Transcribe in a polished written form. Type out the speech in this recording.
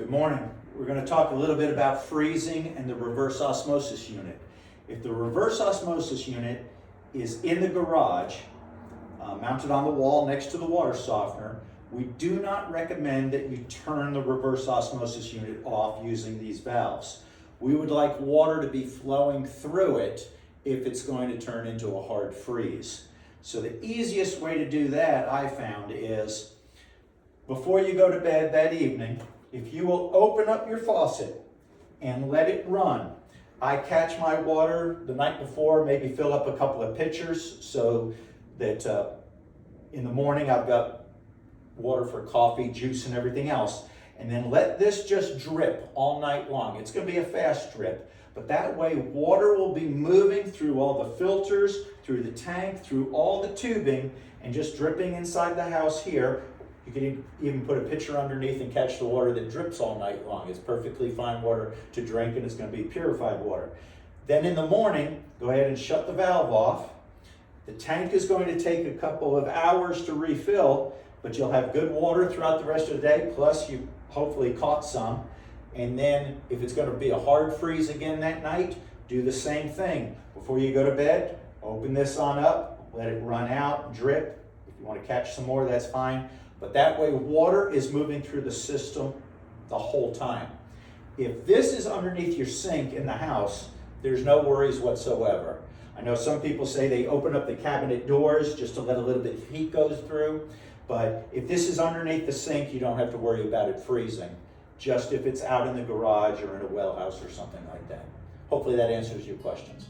Good morning. We're going to talk a little bit about freezing and the reverse osmosis unit. If the reverse osmosis unit is in the garage, mounted on the wall next to the water softener, we do not recommend that you turn the reverse osmosis unit off using these valves. We would like water to be flowing through it if it's going to turn into a hard freeze. So the easiest way to do that, I found, is before you go to bed that evening, if you will open up your faucet and let it run. I catch my water the night before, maybe fill up a couple of pitchers so that in the morning I've got water for coffee, juice, and everything else. And then let this just drip all night long. It's going to be a fast drip, but that way water will be moving through all the filters, through the tank, through all the tubing, and just dripping inside the house here. You can even put a pitcher underneath and catch the water that drips all night long. It's perfectly fine water to drink, and it's going to be purified water. Then in the morning, go ahead and shut the valve off. The tank is going to take a couple of hours to refill, but you'll have good water throughout the rest of the day, plus you hopefully caught some. And then if it's going to be a hard freeze again that night, do the same thing. Before you go to bed, open this on up, let it run out, drip. If you want to catch some more, that's fine. But that way water is moving through the system the whole time. If this is underneath your sink in the house, there's no worries whatsoever. I know some people say they open up the cabinet doors just to let a little bit of heat goes through, but if this is underneath the sink, you don't have to worry about it freezing, just if it's out in the garage or in a well house or something like that. Hopefully that answers your questions.